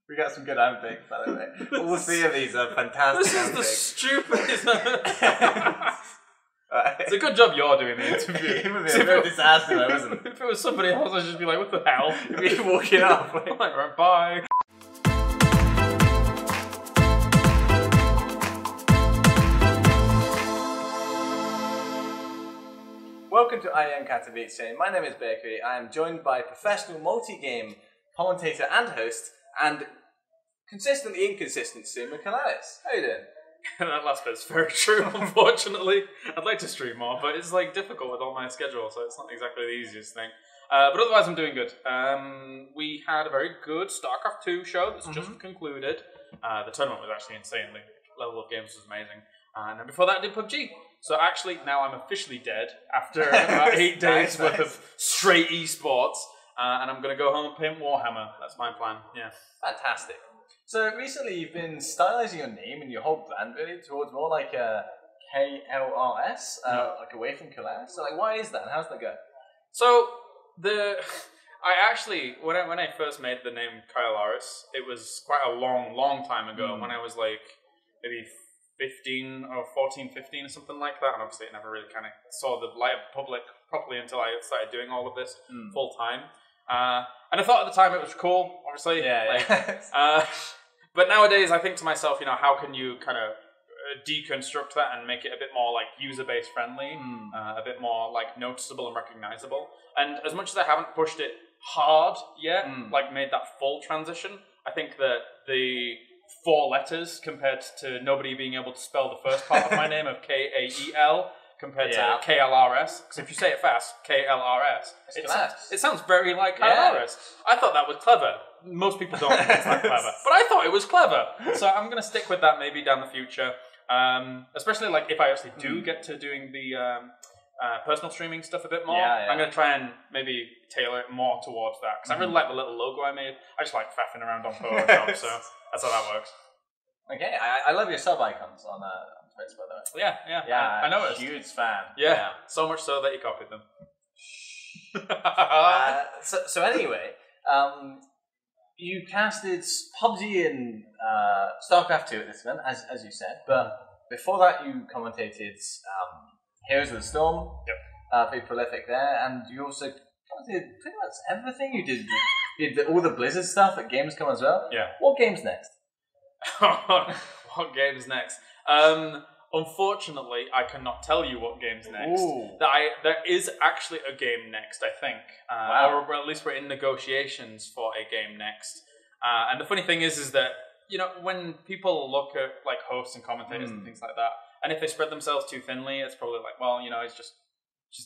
We got some good handpics, by the way. All three of these are fantastic. This is the stupidest. It's a good job you're doing the interview. It would be a real disaster, though, isn't it? If it was somebody else, I'd just be like, "What the hell?" You'd be walking off. I'm like, right, bye. Welcome to I Am Katowice. My name is Bakery. I am joined by professional multi-game commentator and host, and consistently inconsistent Suma Kaelaris. How you doing? That last bit's very true, unfortunately. I'd like to stream more, but it's like difficult with all my schedule, so it's not exactly the easiest thing. But otherwise, I'm doing good. We had a very good StarCraft 2 show that's just concluded. The tournament was actually insane. The level of games was amazing. And then before that, I did PUBG. So actually, now I'm officially dead after about 8 days worth of straight esports. And I'm going to go home and paint Warhammer. That's my plan, yeah. Fantastic. So recently you've been stylizing your name and your whole brand really towards more like a KLRS, like away from Kaelaris. So like, why is that and how's that go? So I actually, when I first made the name Kaelaris, it was quite a long time ago when I was like maybe 15 or 14, 15 or something like that. And obviously it never really kind of saw the light of public properly until I started doing all of this full time. And I thought at the time it was cool, obviously. Yeah. But nowadays I think to myself, you know, how can you kind of deconstruct that and make it a bit more like user-based friendly, a bit more like noticeable and recognizable. And as much as I haven't pushed it hard yet, like made that full transition, I think that the 4 letters compared to nobody being able to spell the first part of my name of Kael compared to KLRS, because if you say it fast, KLRS, it sounds very like Kaelaris. I thought that was clever. Most people don't think it's that clever, but I thought it was clever. So I'm going to stick with that maybe down the future, especially like if I actually do get to doing the personal streaming stuff a bit more. I'm going to try and maybe tailor it more towards that, because I really like the little logo I made. I just like faffing around on Photoshop, so that's how that works. Okay, I love your sub icons on Twitch, by the way. Yeah, I noticed. Huge fan. Yeah, so much so that you copied them. So anyway, you casted PUBG and StarCraft 2 at this event, as you said, but before that you commentated Heroes of the Storm, very prolific there, and you also commentated pretty much everything. You did all the Blizzard stuff at Gamescom as well. Yeah. What game's next? What game's next? Unfortunately, I cannot tell you what game's next. There is actually a game next, I think. Or at least we're in negotiations for a game next. And the funny thing is that, you know, when people look at like hosts and commentators and things like that, and if they spread themselves too thinly, it's probably like, well, you know, it's just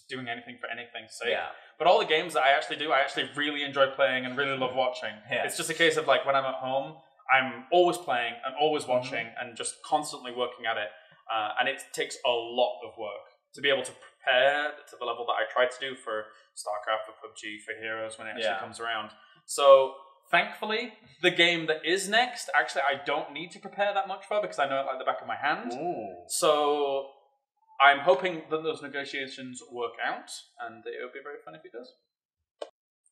doing anything for anything's sake. Yeah. But all the games that I actually do, I actually really enjoy playing and really love watching. Yeah. It's just a case of like when I'm at home, I'm always playing and always watching and just constantly working at it. And it takes a lot of work to be able to prepare to the level that I try to do for StarCraft, for PUBG, for Heroes when it actually comes around. So thankfully, the game that is next, actually I don't need to prepare that much for because I know it like the back of my hand. So I'm hoping that those negotiations work out, and it would be very fun if it does.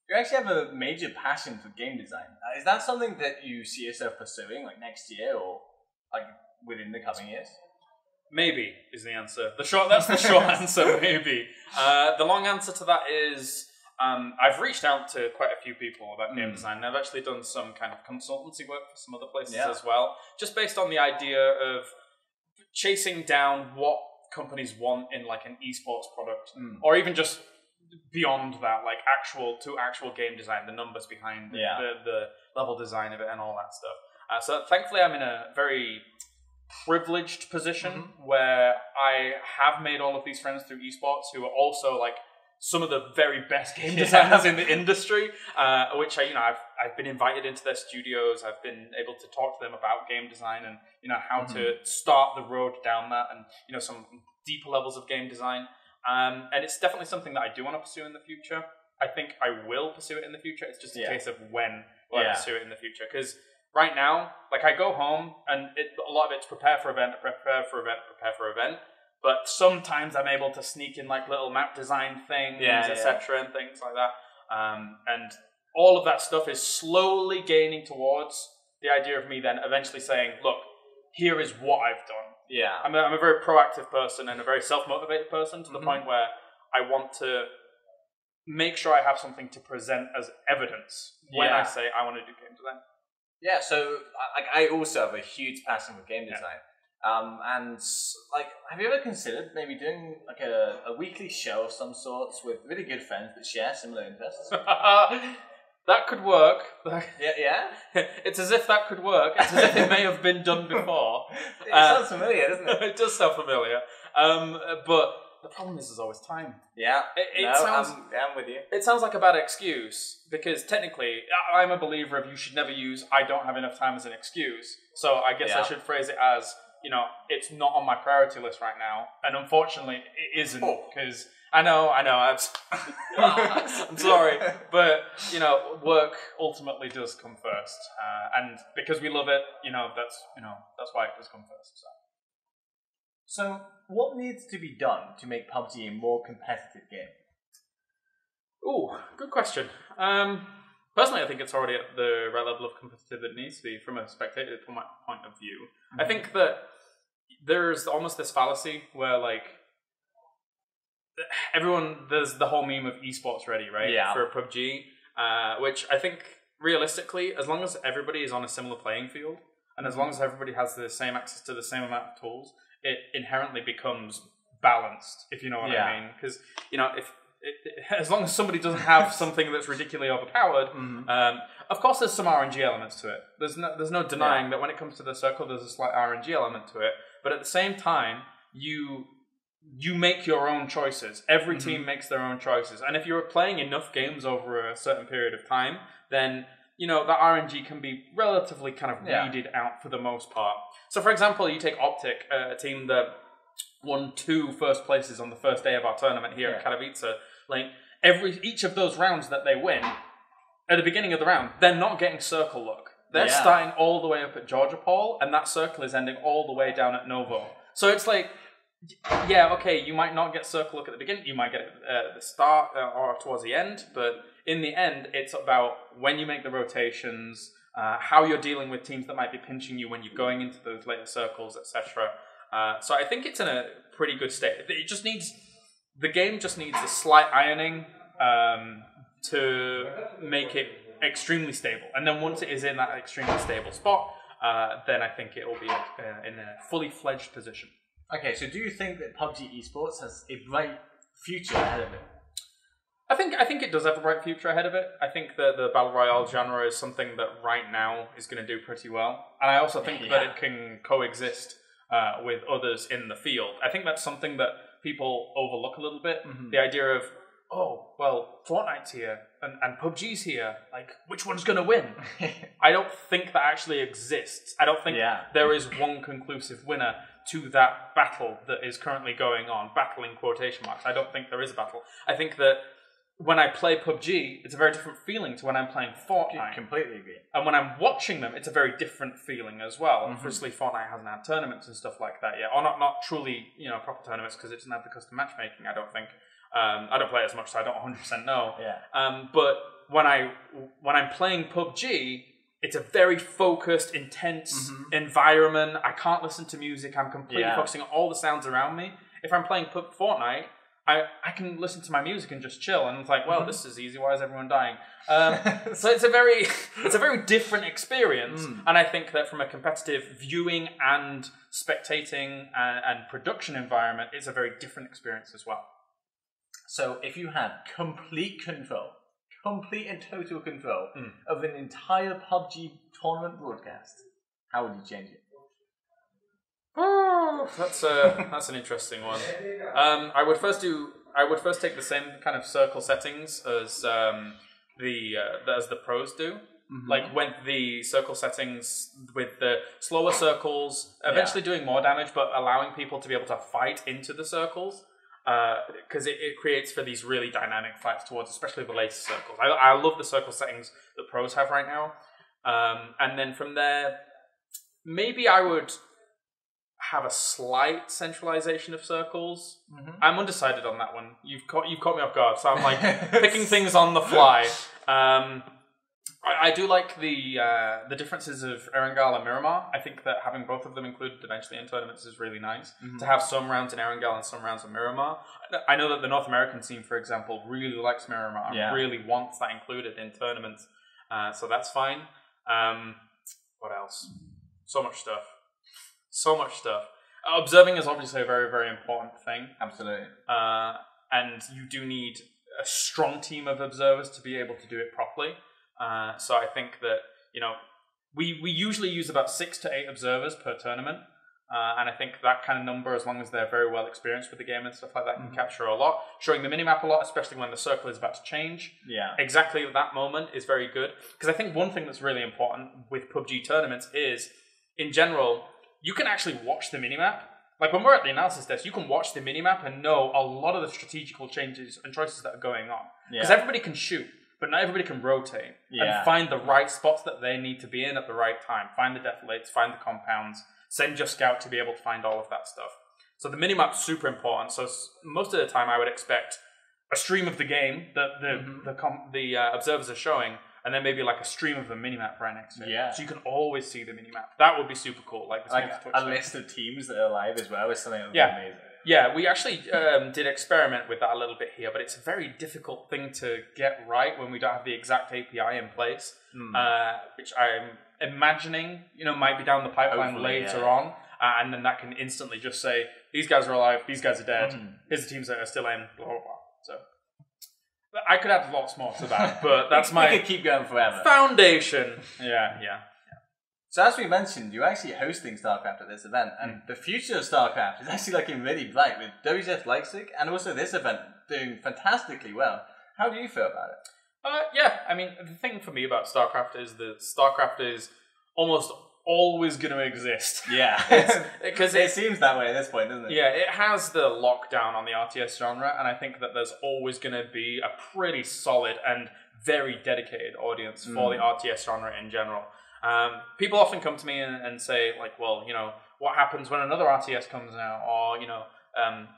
You actually have a major passion for game design. Is that something that you see yourself pursuing like next year or like within the coming years? Maybe is the answer. That's the short answer, maybe. The long answer to that is I've reached out to quite a few people about game design, and I've actually done some kind of consultancy work for some other places as well, just based on the idea of chasing down what companies want in like an esports product, or even just beyond that, like actual game design, the numbers behind the level design of it and all that stuff. So thankfully I'm in a very privileged position where I have made all of these friends through esports who are also like some of the very best game designers in the industry, which I've been invited into their studios. I've been able to talk to them about game design and how to start the road down that, and some deeper levels of game design. And it's definitely something that I do want to pursue in the future. I think I will pursue it in the future. It's just a case of when will I pursue it in the future. Because right now, like I go home and a lot of it's prepare for event. But sometimes I'm able to sneak in like little map design things, etc. and things like that. And all of that stuff is slowly gaining towards the idea of me then eventually saying, look, here is what I've done. Yeah. I'm a very proactive person and a very self-motivated person to the point where I want to make sure I have something to present as evidence when I say I want to do game design. Yeah, so I also have a huge passion for game design. And like, have you ever considered maybe doing like a weekly show of some sorts with really good friends that share similar interests? That could work. Yeah? It's as if that could work. It's as if it may have been done before. It sounds familiar, doesn't it? It does sound familiar. But the problem is there's always time. Yeah. I'm with you. It sounds like a bad excuse because technically I'm a believer of you should never use I don't have enough time as an excuse. So I guess I should phrase it as, it's not on my priority list right now. And unfortunately it isn't because I know, I'm sorry, but, work ultimately does come first. And because we love it, that's why it does come first. So, what needs to be done to make PUBG a more competitive game? Ooh, good question. Personally, I think it's already at the right level of competitive it needs to be from a spectator point of view. I think that there's almost this fallacy where, like, there's the whole meme of esports ready, right? Yeah. For PUBG, which I think realistically, as long as everybody is on a similar playing field, and as long as everybody has the same access to the same amount of tools, it inherently becomes balanced, if you know what I mean. Because, as long as somebody doesn't have something that's ridiculously overpowered, of course there's some RNG elements to it. There's no denying that when it comes to the circle, there's a slight RNG element to it. But at the same time, you make your own choices. Every team makes their own choices. And if you're playing enough games over a certain period of time, then, that RNG can be relatively kind of weeded out for the most part. So, for example, you take Optic, a team that won 2 first places on the first day of our tournament here at Kaelaris. Like, each of those rounds that they win, at the beginning of the round, they're not getting circle look. They're starting all the way up at Georgia Paul, and that circle is ending all the way down at Novo. So it's like, you might not get circle look at the beginning, you might get it at the start or towards the end, but in the end, it's about when you make the rotations, how you're dealing with teams that might be pinching you when you're going into those later circles, etc. So I think it's in a pretty good state. The game just needs a slight ironing to make it extremely stable. And then once it is in that extremely stable spot, then I think it will be in a fully fledged position. Okay, so do you think that PUBG Esports has a bright future ahead of it? I think it does have a bright future ahead of it. I think that the Battle Royale genre is something that right now is going to do pretty well. And I also think that it can coexist with others in the field. I think that's something that people overlook a little bit. The idea of, Fortnite's here and PUBG's here. Like, which one's going to win? I don't think that actually exists. I don't think there is one conclusive winner to that battle that is currently going on. Battle in quotation marks. I don't think there is a battle. I think that when I play PUBG, it's a very different feeling to when I'm playing Fortnite. I completely agree. And when I'm watching them, it's a very different feeling as well. Obviously, Fortnite hasn't had tournaments and stuff like that yet. Or not truly, proper tournaments, because it doesn't have the custom matchmaking, I don't think. I don't play it as much, so I don't 100% know. But when I'm playing PUBG, it's a very focused, intense environment. I can't listen to music. I'm completely focusing on all the sounds around me. If I'm playing Fortnite, I can listen to my music and just chill, and it's like, well, this is easy. Why is everyone dying? So it's a very different experience, and I think that from a competitive viewing and spectating and production environment, it's a very different experience as well. So if you had complete and total control of an entire PUBG tournament broadcast, how would you change it? Oh, that's an interesting one. I would first take the same kind of circle settings as the pros do. Like when the circle settings with the slower circles, eventually doing more damage, but allowing people to be able to fight into the circles. Because it creates for these really dynamic fights towards, especially the later circles. I love the circle settings that pros have right now. And then from there, maybe I would have a slight centralization of circles. I'm undecided on that one. You've caught me off guard, so I'm like picking things on the fly. I do like the differences of Erangel and Miramar. I think that having both of them included eventually in tournaments is really nice. To have some rounds in Erangel and some rounds in Miramar. I know that the North American team, for example, really likes Miramar and really wants that included in tournaments. So that's fine. What else? So much stuff. So much stuff. Observing is obviously a very, very important thing. Absolutely. And you do need a strong team of observers to be able to do it properly. So I think that, we usually use about 6 to 8 observers per tournament. And I think that kind of number, as long as they're very well experienced with the game and stuff like that, can capture a lot. Showing the minimap a lot, especially when the circle is about to change. Yeah. Exactly that moment is very good. Because I think one thing that's really important with PUBG tournaments is, in general, you can actually watch the minimap. Like when we're at the analysis desk, you can watch the minimap and know a lot of the strategical changes and choices that are going on. Because everybody can shoot, but not everybody can rotate and find the right spots that they need to be in at the right time. Find the deflates, find the compounds, send your scout to be able to find all of that stuff. So the minimap's super important. So most of the time I would expect a stream of the game that the observers are showing, and then maybe like a stream of the minimap right next to it. Yeah. So you can always see the minimap. That would be super cool. Like a list of teams that are live as well is something that would be amazing. Yeah, we actually did experiment with that a little bit here, but it's a very difficult thing to get right when we don't have the exact API in place, which I'm imagining, might be down the pipeline later on, and then that can instantly just say, these guys are alive, these guys are dead, here's the teams that are still in, blah, blah, blah. So I could add lots more to that, but that's my... You could keep going forever. Foundation. Yeah. So as we mentioned, you're actually hosting StarCraft at this event, and the future of StarCraft is actually looking really bright with WCF Leipzig and also this event doing fantastically well. How do you feel about it? Yeah, I mean, the thing for me about StarCraft is that StarCraft is almost always going to exist. Yeah, because it seems that way at this point, doesn't it? Yeah, it has the lockdown on the RTS genre, and I think that there's always going to be a pretty solid and very dedicated audience for the RTS genre in general. People often come to me and say, like, well, what happens when another RTS comes out? Or,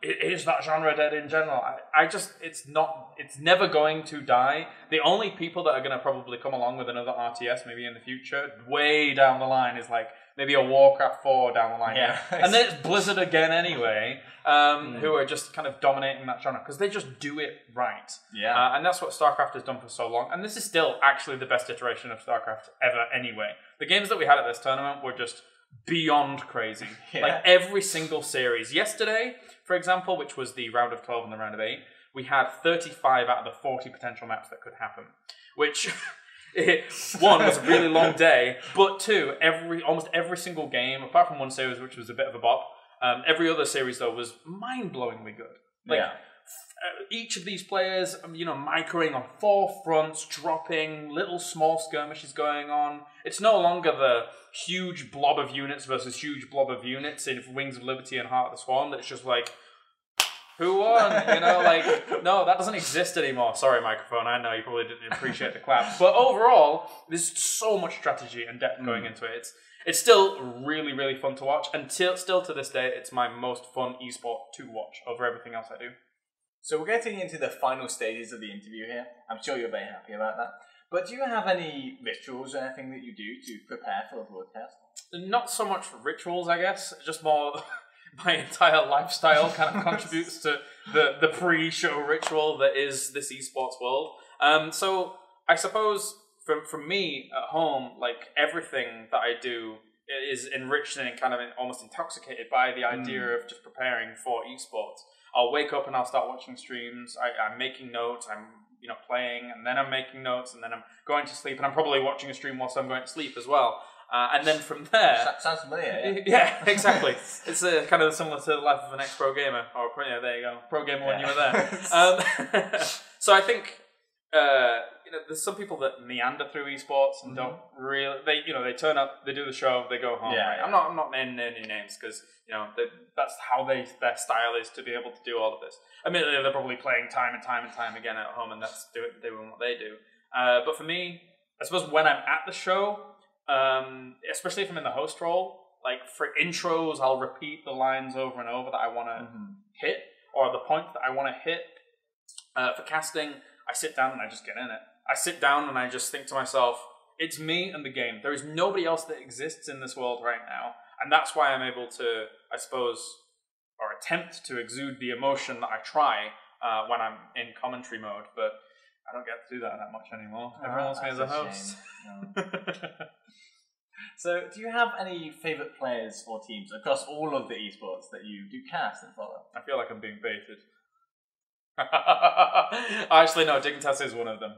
is that genre dead in general? It's never going to die. The only people that are going to probably come along with another RTS maybe in the future, way down the line, is like maybe a Warcraft 4 down the line. Yeah. And then it's Blizzard again anyway, who are just kind of dominating that genre because they just do it right. Yeah. And that's what StarCraft has done for so long. And this is still actually the best iteration of StarCraft ever anyway. The games that we had at this tournament were just beyond crazy. Like every single series. Yesterday, for example, which was the round of 12 and the round of 8, we had 35 out of the 40 potential maps that could happen. Which, one, was a really long day, but two, almost every single game, apart from one series which was a bit of a bop, every other series though was mind-blowingly good. Like, each of these players, microing on 4 fronts, dropping, little small skirmishes going on. It's no longer the huge blob of units versus huge blob of units in Wings of Liberty and Heart of the Swarm that's just like, who won? No, that doesn't exist anymore. Sorry, microphone, I know you probably didn't appreciate the clap. But overall, there's so much strategy and depth going into it. It's still really, really fun to watch. And still to this day, it's my most fun esport to watch over everything else I do. So we're getting into the final stages of the interview here. I'm sure you're very happy about that. But do you have any rituals or anything that you do to prepare for a broadcast? Not so much rituals, I guess. Just more my entire lifestyle kind of contributes to the pre-show ritual that is this esports world. So I suppose for me at home, like everything that I do is enriched and kind of almost intoxicated by the idea of just preparing for esports. I'll wake up and I'll start watching streams. I'm making notes. I'm playing, and then I'm making notes, and then I'm going to sleep, and I'm probably watching a stream whilst I'm going to sleep as well. And then from there... That sounds familiar, yeah, exactly. It's kind of similar to the life of an ex-pro gamer. Or, there you go. Pro gamer when you were there. So I think... there's some people that meander through esports and don't really. They turn up, they do the show, they go home. Yeah, right? I'm not naming any names because that's how their style is to be able to do all of this. I mean, they're probably playing time and time again at home, and that's doing what they do. But for me, I suppose when I'm at the show, especially if I'm in the host role, like for intros, I'll repeat the lines over and over that I want to hit, or the points that I want to hit. For casting, I sit down and I just get in it. I sit down and I just think to myself, it's me and the game. There is nobody else that exists in this world right now, and that's why I'm able to, I suppose, or attempt to exude the emotion that I try when I'm in commentary mode, but I don't get to do that much anymore. Everyone wants me as a host. So, do you have any favourite players or teams across all of the esports that you do cast and follow? I feel like I'm being baited. Actually, no, Dignitas is one of them.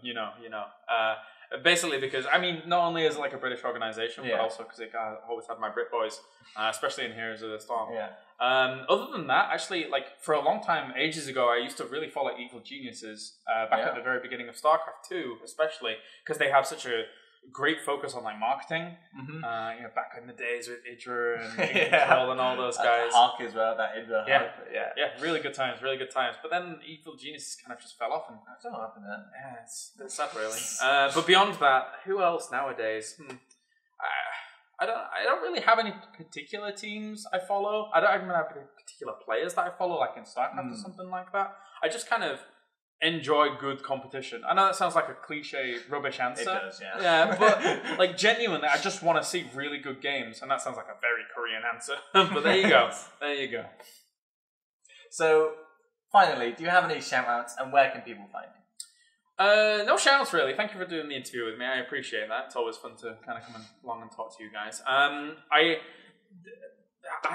Basically because, I mean, not only is it like a British organisation, but also because it always had my Brit boys, especially in Heroes of the Storm. Yeah. Other than that, actually, like, for a long time, ages ago, I used to really follow Evil Geniuses, back at the very beginning of StarCraft 2, especially, because they have such a great focus on, like, marketing. Back in the days with Idra and Control and all those guys. Hawk as well, that Idra. Yeah, really good times. But then Evil Geniuses kind of just fell off, and I don't know what happened there. yeah, it's sad, really. But beyond that, who else nowadays? I don't really have any particular teams I follow. I don't even have any particular players that I follow, like in StarCraft or something like that. I just kind of enjoy good competition. I know that sounds like a cliche, rubbish answer. It does, yeah. Yeah, but like genuinely, I just want to see really good games, and that sounds like a very Korean answer. But there you go. There you go. So, finally, do you have any shout-outs, and where can people find you? No shout-outs really. Thank you for doing the interview with me. I appreciate that. It's always fun to kind of come along and talk to you guys. I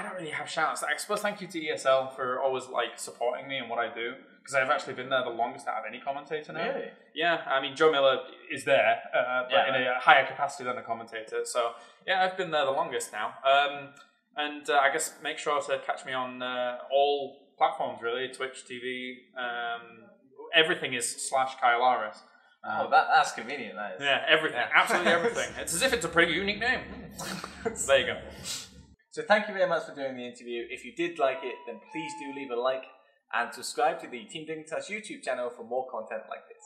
don't really have shout-outs. I suppose thank you to ESL for always like supporting me and what I do, because I've actually been there the longest out of any commentator now. Really? Yeah, I mean, Joe Miller is there, but in a higher capacity than a commentator. So yeah, I've been there the longest now. And I guess make sure to catch me on all platforms really, Twitch, TV, everything is /Kaelaris. That's convenient, that is. Yeah, everything. Yeah. Absolutely everything. It's as if it's a pretty unique name. There you go. So thank you very much for doing the interview. If you did like it, then please do leave a like and subscribe to the Team Dignitas YouTube channel for more content like this.